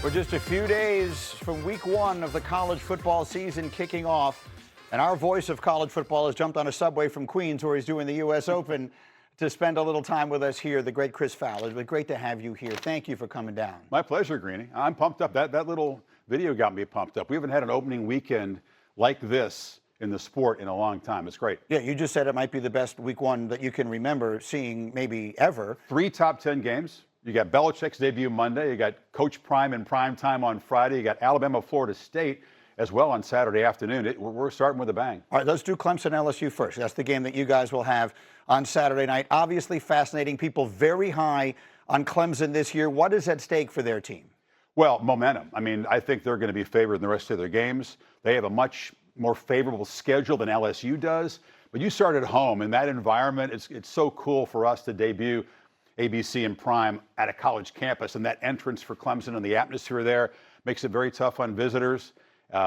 We're just a few days from week one of the college football season kicking off, and our voice of college football has jumped on a subway from Queens, where he's doing the U.S. Open, to spend a little time with us here, the great Chris Fowler. But great to have you here. Thank you for coming down. My pleasure, Greeny. I'm pumped up. That little video got me pumped up. We haven't had an opening weekend like this in the sport in a long time. It's great. Yeah, you just said it might be the best week one that you can remember seeing maybe ever. 3 top 10 games. You got Belichick's debut Monday. You got Coach Prime in prime time on Friday. You got Alabama, Florida State as well on Saturday afternoon. We're starting with a bang. All right, let's do Clemson LSU first. That's the game that you guys will have on Saturday night. Obviously fascinating. People very high on Clemson this year. What is at stake for their team? Well, momentum. I mean, I think they're going to be favored in the rest of their games. They have a much more favorable schedule than LSU does. But you start at home in that environment. It's so cool for us to debut ABC and Prime at a college campus, and that entrance for Clemson and the atmosphere there makes it very tough on visitors.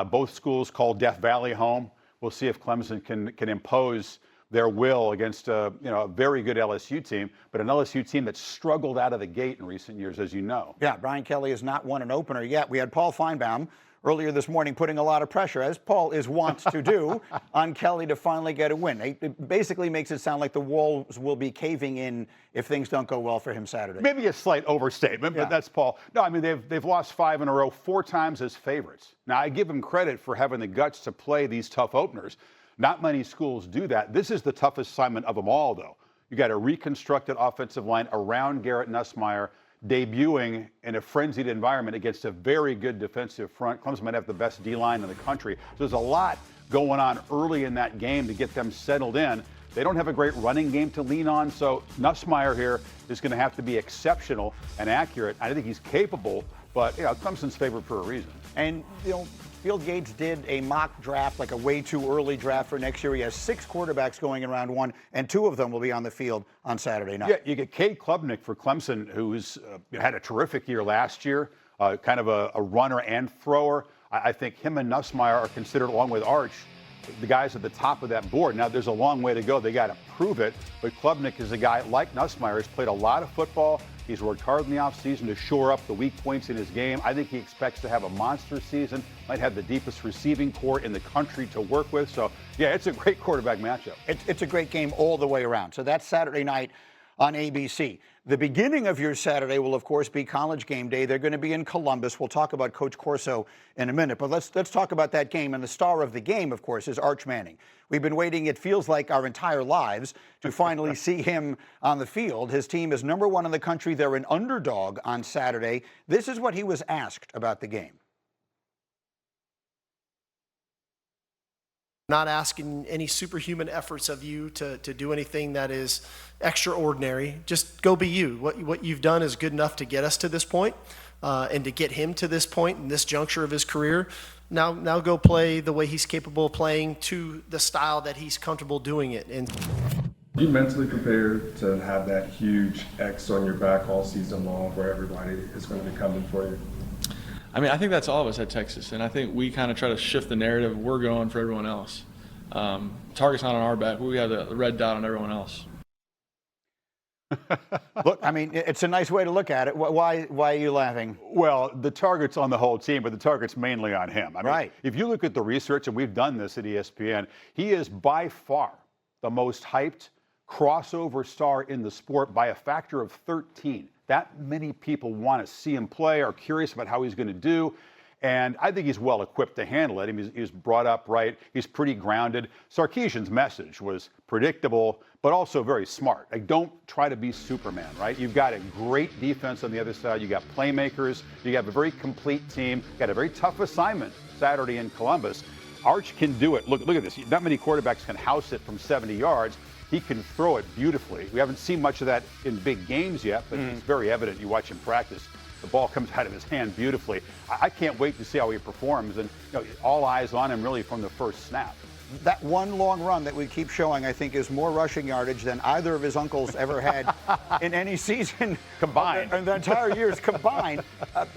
Both schools call Death Valley home. We'll see if Clemson can impose their will against a very good LSU team, but an LSU team that's struggled out of the gate in recent years, as you know. Yeah, Brian Kelly has not won an opener yet. We had Paul Feinbaum earlier this morning putting a lot of pressure, as Paul is wont to do, on Kelly to finally get a win. It basically makes it sound like the walls will be caving in if things don't go well for him Saturday. Maybe a slight overstatement, but that's Paul. No, I mean, they've lost 5 in a row, 4 times as favorites. Now, I give them credit for having the guts to play these tough openers. Not many schools do that. This is the toughest assignment of them all, though. You got a reconstructed offensive line around Garrett Nussmeier, debuting in a frenzied environment against a very good defensive front. Clemson might have the best D-line in the country. So there's a lot going on early in that game to get them settled in. They don't have a great running game to lean on, so Nussmeier here is going to have to be exceptional and accurate. I think he's capable, but Clemson's favored for a reason. And Field Yates did a mock draft, like a way too early draft for next year. He has 6 quarterbacks going in round 1, and 2 of them will be on the field on Saturday night. Yeah, you get Cade Klubnik for Clemson, who's had a terrific year last year, kind of a runner and thrower. I think him and Nussmeier are considered, along with Arch, the guys at the top of that board. Now, there's a long way to go. They got to prove it, but Klubnik is a guy like Nussmeier. He's played a lot of football. He's worked hard in the offseason to shore up the weak points in his game. I think he expects to have a monster season, might have the deepest receiving core in the country to work with. So, yeah, it's a great quarterback matchup. It's a great game all the way around. So that's Saturday night on ABC. The beginning of your Saturday will, of course, be College Game Day. They're going to be in Columbus. We'll talk about Coach Corso in a minute, but let's talk about that game. And the star of the game, of course, is Arch Manning. We've been waiting, it feels like, our entire lives to finally see him on the field. His team is number 1 in the country. They're an underdog on Saturday. This is what he was asked about the game. Not asking any superhuman efforts of you to do anything that is extraordinary. Just go be you. What you've done is good enough to get us to this point, and to get him to this point in this juncture of his career. Now go play the way he's capable of playing, to the style that he's comfortable doing it. And are you mentally prepared to have that huge X on your back all season long, where everybody is going to be coming for you? I mean, I think that's all of us at Texas, and I think we kind of try to shift the narrative. We're going for everyone else. Target's not on our back. We have the red dot on everyone else. Look, I mean, it's a nice way to look at it. Why are you laughing? Well, the target's on the whole team, but the target's mainly on him. I mean, right. If you look at the research, and we've done this at ESPN, he is by far the most hyped crossover star in the sport by a factor of 13. That many people want to see him play, are curious about how he's going to do. And I think he's well equipped to handle it. I mean, he's brought up right. He's pretty grounded. Sarkisian's message was predictable, but also very smart. Like, don't try to be Superman, right? You've got a great defense on the other side. You got playmakers. You have a very complete team. You got a very tough assignment Saturday in Columbus. Arch can do it. Look at this. Not many quarterbacks can house it from 70 yards. He can throw it beautifully. We haven't seen much of that in big games yet, but it's very evident. You watch him practice. The ball comes out of his hand beautifully. I can't wait to see how he performs, and all eyes on him really from the first snap. That one long run that we keep showing, I think, is more rushing yardage than either of his uncles ever had in any season combined. In the entire years combined.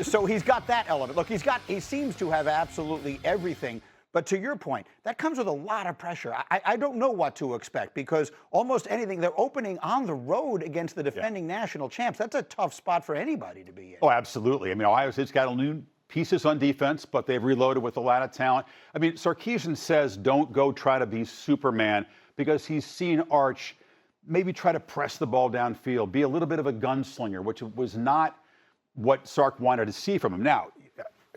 So he's got that element. Look, he seems to have absolutely everything. But to your point, that comes with a lot of pressure. I don't know what to expect because almost anything, they're opening on the road against the defending national champs. That's a tough spot for anybody to be in. Oh, absolutely. I mean, Ohio State's got a new pieces on defense, but they've reloaded with a lot of talent. I mean, Sarkisian says don't go try to be Superman because he's seen Arch maybe try to press the ball downfield, be a little bit of a gunslinger, which was not what Sark wanted to see from him. Now,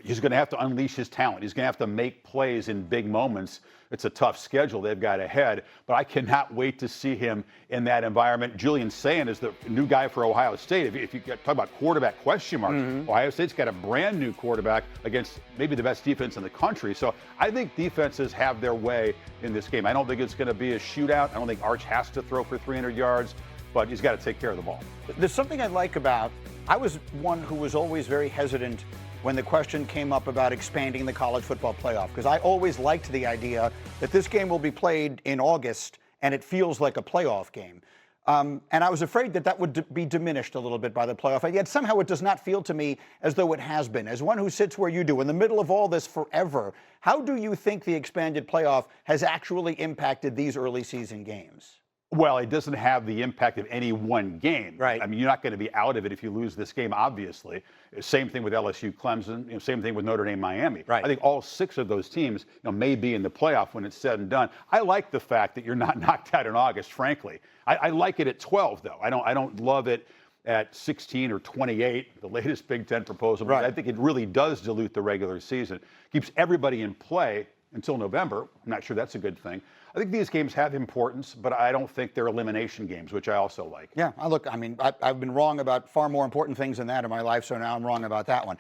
he's going to have to unleash his talent. He's going to have to make plays in big moments. It's a tough schedule they've got ahead, but I cannot wait to see him in that environment. Julian Sayin is the new guy for Ohio State. If you talk about quarterback question marks, Ohio State's got a brand new quarterback against maybe the best defense in the country. So I think defenses have their way in this game. I don't think it's going to be a shootout. I don't think Arch has to throw for 300 yards, but he's got to take care of the ball. There's something I like about, I was one who was always very hesitant when the question came up about expanding the college football playoff, because I always liked the idea that this game will be played in August and it feels like a playoff game. And I was afraid that that would be diminished a little bit by the playoff. And yet somehow it does not feel to me as though it has been. As one who sits where you do, in the middle of all this forever, how do you think the expanded playoff has actually impacted these early season games? Well, it doesn't have the impact of any one game. Right. I mean, you're not going to be out of it if you lose this game, obviously. Same thing with LSU, Clemson. Same thing with Notre Dame, Miami. Right. I think all 6 of those teams may be in the playoff when it's said and done. I like the fact that you're not knocked out in August, frankly. I like it at 12, though. I don't love it at 16 or 28, the latest Big Ten proposal. Right. I think it really does dilute the regular season. Keeps everybody in play until November. I'm not sure that's a good thing. I think these games have importance, but I don't think they're elimination games, which I also like. Yeah, I've been wrong about far more important things than that in my life, so now I'm wrong about that one.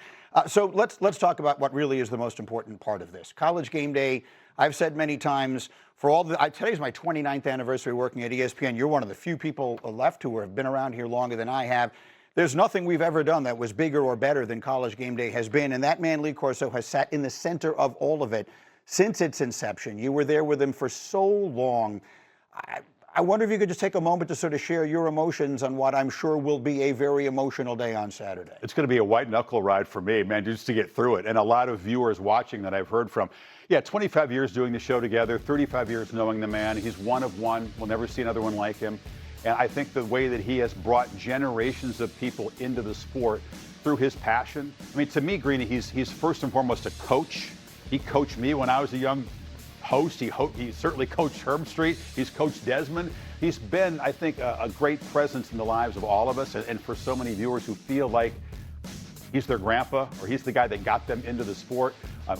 So let's talk about what really is the most important part of this. College Game Day, I've said many times, today's my 29th anniversary working at ESPN. You're one of the few people left who have been around here longer than I have. There's nothing we've ever done that was bigger or better than College Game Day has been, and that man, Lee Corso, has sat in the center of all of it since its inception. You were there with him for so long. I wonder if you could just take a moment to sort of share your emotions on what I'm sure will be a very emotional day on Saturday. It's going to be a white knuckle ride for me, man, just to get through it. And a lot of viewers watching that I've heard from. Yeah, 25 years doing the show together, 35 years knowing the man. He's one of one. We'll never see another one like him. And I think the way that he has brought generations of people into the sport through his passion. I mean, to me, Greeny, he's first and foremost a coach. He coached me when I was a young host. He certainly coached Herb Street. He's coached Desmond. He's been, I think, a great presence in the lives of all of us, and for so many viewers who feel like he's their grandpa or he's the guy that got them into the sport.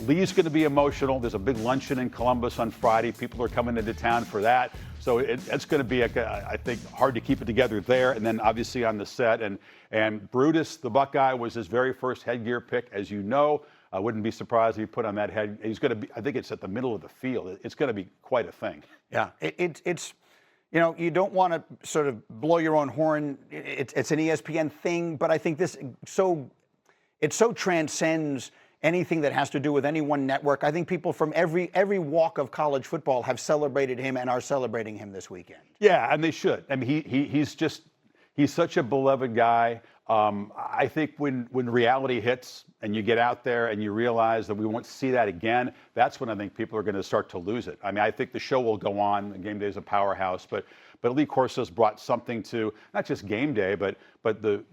Lee's going to be emotional. There's a big luncheon in Columbus on Friday. People are coming into town for that. So it's going to be, I think, hard to keep it together there. And then obviously on the set. And Brutus, the Buckeye, was his very first headgear pick, as you know. I wouldn't be surprised if he put on that head. He's going to be, I think it's at the middle of the field. It's going to be quite a thing. Yeah, it's, you don't want to sort of blow your own horn. It's an ESPN thing, but I think it so transcends anything that has to do with any one network. I think people from every walk of college football have celebrated him and are celebrating him this weekend. Yeah, and they should. I mean, he's such a beloved guy. I think when reality hits and you get out there and you realize that we won't see that again, that's when I think people are going to start to lose it. I mean, I think the show will go on. The Game Day is a powerhouse, but Lee Corso's brought something to not just Game Day, but the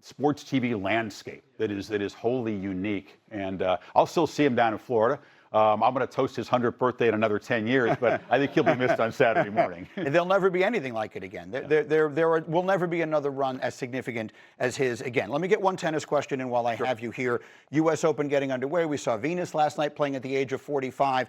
sports TV landscape that is wholly unique. And I'll still see him down in Florida. I'm going to toast his 100th birthday in another 10 years, but I think he'll be missed on Saturday morning. There'll never be anything like it again. There will never be another run as significant as his again. Let me get one tennis question in while I have you here. U.S. Open getting underway. We saw Venus last night playing at the age of 45.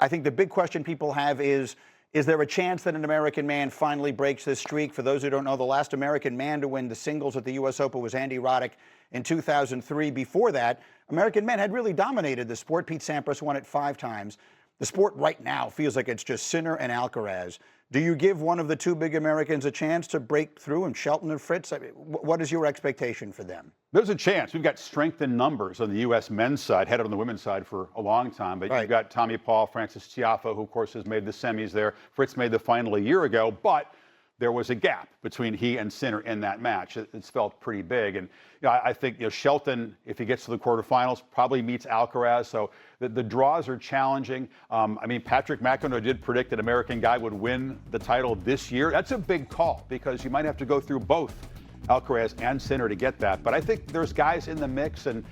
I think the big question people have is there a chance that an American man finally breaks this streak? For those who don't know, the last American man to win the singles at the U.S. Open was Andy Roddick in 2003. Before that, American men had really dominated the sport. Pete Sampras won it 5 times. The sport right now feels like it's just Sinner and Alcaraz. Do you give one of the 2 big Americans a chance to break through, and Shelton and Fritz? I mean, what is your expectation for them? There's a chance. We've got strength in numbers on the U.S. men's side, had it on the women's side for a long time. But You've got Tommy Paul, Francis Tiafoe, who, of course, has made the semis there. Fritz made the final a year ago. But there was a gap between he and Sinner in that match. It's felt pretty big. And I think Shelton, if he gets to the quarterfinals, probably meets Alcaraz. So the draws are challenging. I mean, Patrick McEnroe did predict that American guy would win the title this year. That's a big call because you might have to go through both Alcaraz and Sinner to get that. But I think there's guys in the mix, and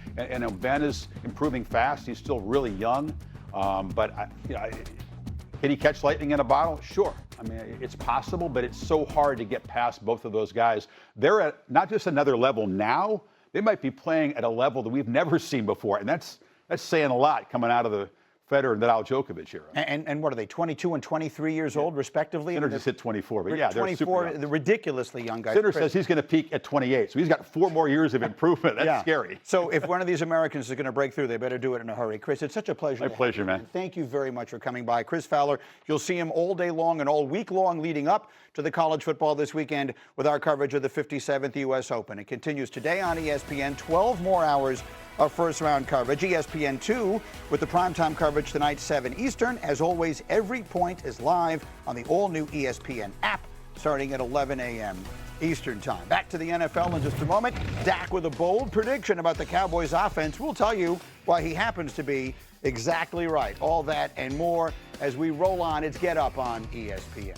Ben is improving fast. He's still really young. Can he catch lightning in a bottle? Sure. I mean, it's possible, but it's so hard to get past both of those guys. They're at not just another level now, they might be playing at a level that we've never seen before. And that's saying a lot coming out of the Federer and Nadal Djokovic era. And what are they, 22 and 23 years old, respectively? Sinner just hit 24, but yeah, they're 24, super young. the ridiculously young guys. Sinner says he's going to peak at 28, so he's got 4 more years of improvement. That's scary. So if one of these Americans is going to break through, they better do it in a hurry. Chris, it's such a pleasure. My pleasure, man. Thank you very much for coming by. Chris Fowler, you'll see him all day long and all week long leading up to the college football this weekend with our coverage of the 57th U.S. Open. It continues today on ESPN, 12 more hours of first-round coverage. ESPN2 with the primetime coverage tonight, 7 Eastern. As always, every point is live on the all-new ESPN app starting at 11 a.m. Eastern time. Back to the NFL in just a moment. Dak with a bold prediction about the Cowboys offense. We'll tell you why he happens to be exactly right. All that and more as we roll on. It's Get Up on ESPN.